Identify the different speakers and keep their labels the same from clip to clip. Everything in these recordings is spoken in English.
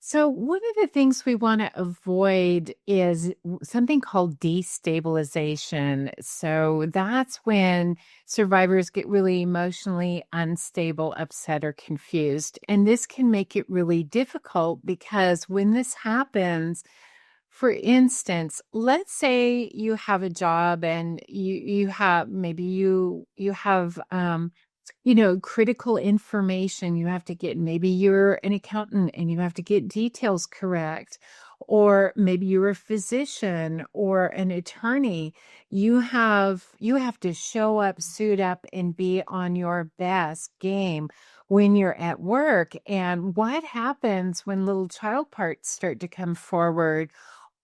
Speaker 1: So, one of the things we want to avoid is something called destabilization. So, that's when survivors get really emotionally unstable, upset, or confused. And this can make it really difficult because when this happens, for instance, let's say you have a job and you have maybe you have critical information you have to get. Maybe you're an accountant and you have to get details correct. Or maybe you're a physician or an attorney. You have to show up, suit up, and be on your best game when you're at work. And what happens when little child parts start to come forward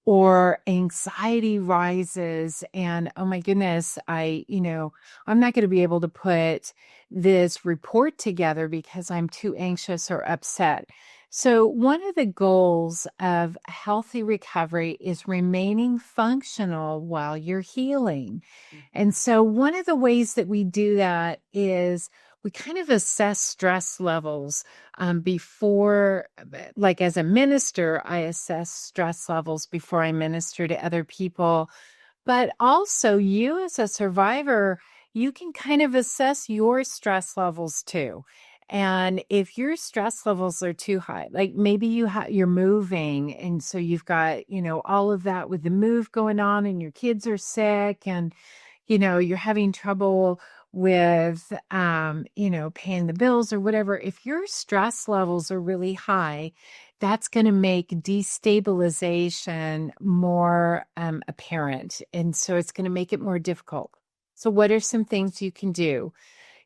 Speaker 1: or anxiety rises and oh my goodness, I'm not going to be able to put this report together because I'm too anxious or upset. So one of the goals of healthy recovery is remaining functional while you're healing. And so one of the ways that we do that is we kind of assess stress levels before, like as a minister, I assess stress levels before I minister to other people. But also, you as a survivor, you can kind of assess your stress levels too. And if your stress levels are too high, like maybe you're moving, and so you've got, all of that with the move going on, and your kids are sick, and you're having trouble with, paying the bills or whatever. If your stress levels are really high, that's going to make destabilization more apparent. And so it's going to make it more difficult. So, what are some things you can do?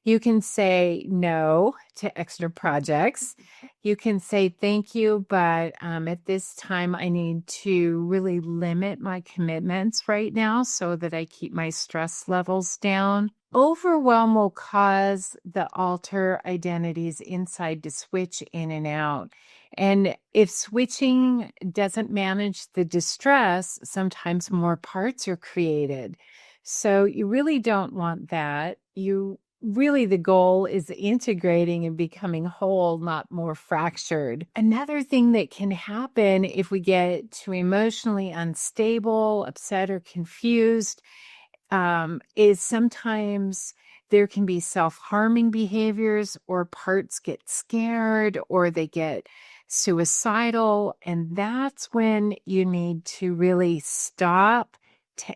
Speaker 1: You can say no to extra projects. You can say thank you, but at this time, I need to really limit my commitments right now so that I keep my stress levels down. Overwhelm will cause the alter identities inside to switch in and out. And if switching doesn't manage the distress, sometimes more parts are created. So you really don't want that. The goal is integrating and becoming whole, not more fractured. Another thing that can happen if we get too emotionally unstable, upset, or confused is sometimes there can be self-harming behaviors, or parts get scared, or they get suicidal. And that's when you need to really stop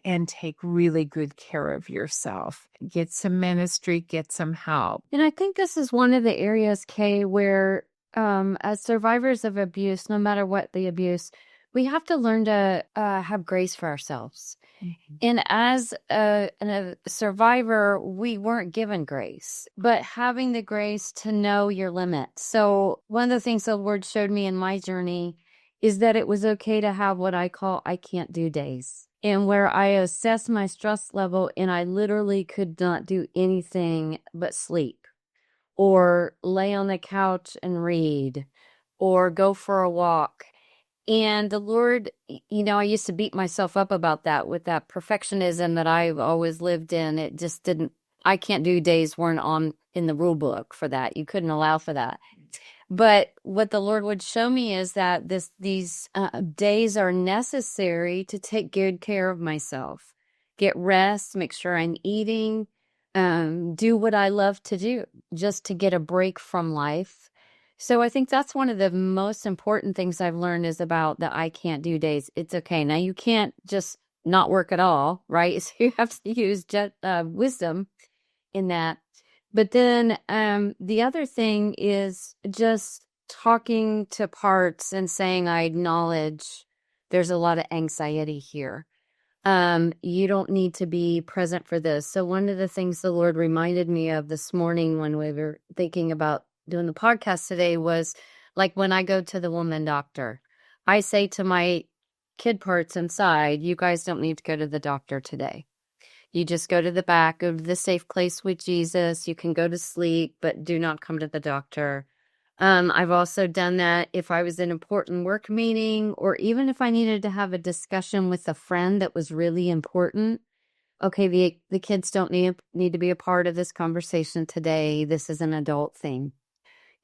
Speaker 1: and take really good care of yourself. Get some ministry, get some help.
Speaker 2: And I think this is one of the areas, Kay, where as survivors of abuse, no matter what the abuse, we have to learn to have grace for ourselves. Mm-hmm. And as a survivor, we weren't given grace, but having the grace to know your limits. So one of the things the Lord showed me in my journey is that it was okay to have what I call I can't do days, and where I assess my stress level and I literally could not do anything but sleep or lay on the couch and read or go for a walk. And the Lord, I used to beat myself up about that with that perfectionism that I've always lived in. It just didn't, I can't do days weren't on in the rule book for that. You couldn't allow for that. But what the Lord would show me is that these days are necessary to take good care of myself, get rest, make sure I'm eating, do what I love to do, just to get a break from life. So I think that's one of the most important things I've learned is about the I can't do days. It's okay. Now you can't just not work at all, right? So you have to use wisdom in that. But then the other thing is just talking to parts and saying, I acknowledge there's a lot of anxiety here. You don't need to be present for this. So one of the things the Lord reminded me of this morning when we were thinking about doing the podcast today was like when I go to the woman doctor, I say to my kid parts inside, you guys don't need to go to the doctor today. You just go to the back, go to the safe place with Jesus. You can go to sleep, but do not come to the doctor. I've also done that if I was in an important work meeting, or even if I needed to have a discussion with a friend that was really important. Okay, the kids don't need to be a part of this conversation today. This is an adult thing.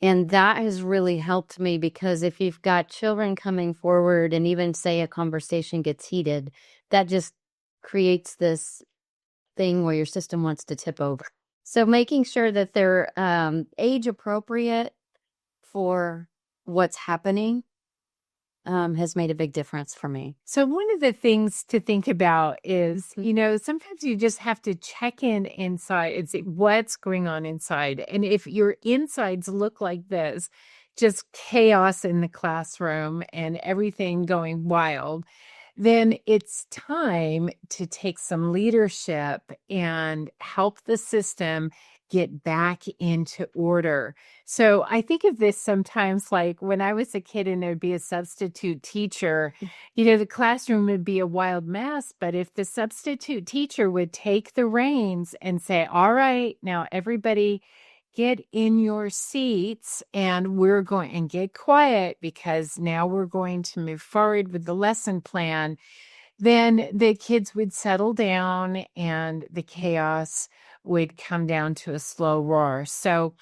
Speaker 2: And that has really helped me, because if you've got children coming forward and even say a conversation gets heated, that just creates this thing where your system wants to tip over. So making sure that they're age appropriate for what's happening has made a big difference for me.
Speaker 1: So one of the things to think about is, sometimes you just have to check in inside and see what's going on inside. And if your insides look like this, just chaos in the classroom and everything going wild, then it's time to take some leadership and help the system get back into order. So I think of this sometimes like when I was a kid and there'd be a substitute teacher, the classroom would be a wild mess. But if the substitute teacher would take the reins and say, all right, now everybody get in your seats and we're going and get quiet because now we're going to move forward with the lesson plan, then the kids would settle down and the chaos would come down to a slow roar. So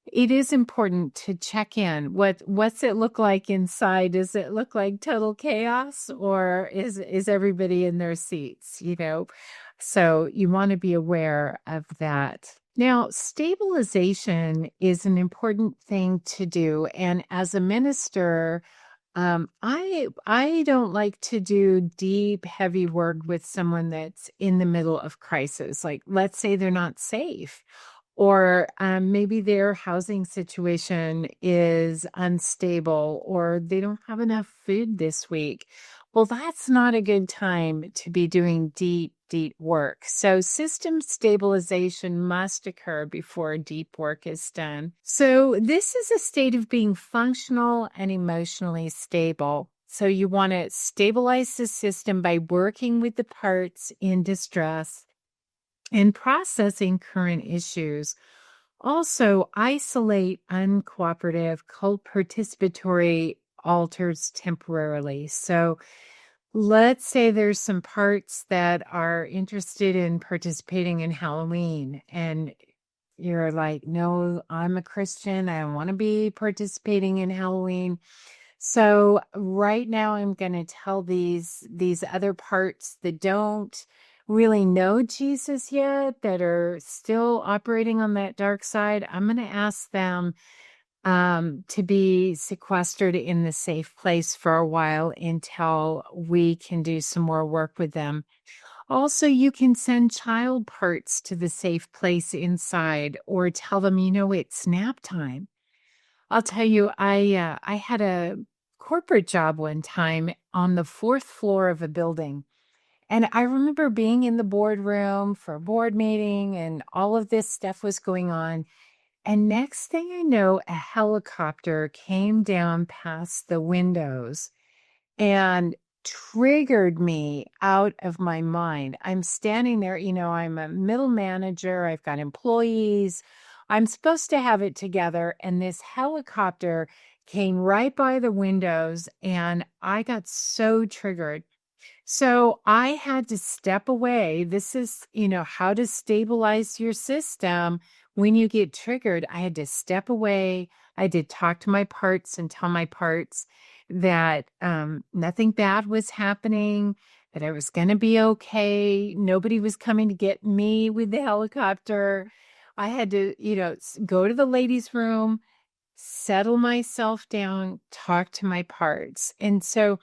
Speaker 1: it is important to check in. What's it look like inside? Does it look like total chaos, or is everybody in their seats, So you want to be aware of that. Now, stabilization is an important thing to do. And as a minister, I don't like to do deep, heavy work with someone that's in the middle of crisis. Like, let's say they're not safe, or maybe their housing situation is unstable, or they don't have enough food this week. Well, that's not a good time to be doing deep, deep work. So system stabilization must occur before deep work is done. So this is a state of being functional and emotionally stable. So you want to stabilize the system by working with the parts in distress and processing current issues. Also, isolate uncooperative, co-participatory alters temporarily. So let's say there's some parts that are interested in participating in Halloween, and you're like, no, I'm a Christian. I don't want to be participating in Halloween. So right now I'm going to tell these other parts that don't really know Jesus yet, that are still operating on that dark side. I'm going to ask them to be sequestered in the safe place for a while until we can do some more work with them. Also, you can send child parts to the safe place inside, or tell them, it's nap time. I'll tell you, I had a corporate job one time on the 4th floor of a building. And I remember being in the boardroom for a board meeting and all of this stuff was going on. And next thing I know, a helicopter came down past the windows and triggered me out of my mind. I'm standing there, I'm a middle manager, I've got employees, I'm supposed to have it together. And this helicopter came right by the windows and I got so triggered. So I had to step away. This is, how to stabilize your system when you get triggered. I had to step away. I did talk to my parts and tell my parts that nothing bad was happening, that I was going to be okay. Nobody was coming to get me with the helicopter. I had to, go to the ladies' room, settle myself down, talk to my parts. And so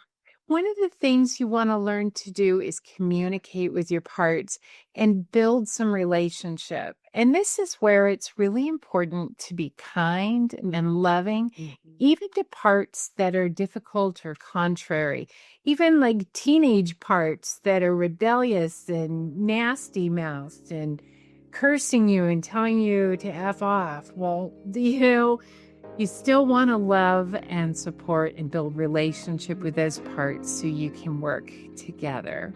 Speaker 1: one of the things you want to learn to do is communicate with your parts and build some relationship. And this is where it's really important to be kind and loving, even to parts that are difficult or contrary, even like teenage parts that are rebellious and nasty mouthed and cursing you and telling you to F off. Well, you still want to love and support and build relationship with those parts so you can work together.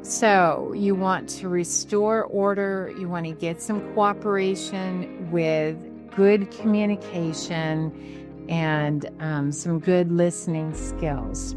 Speaker 1: So you want to restore order. You want to get some cooperation with good communication and some good listening skills.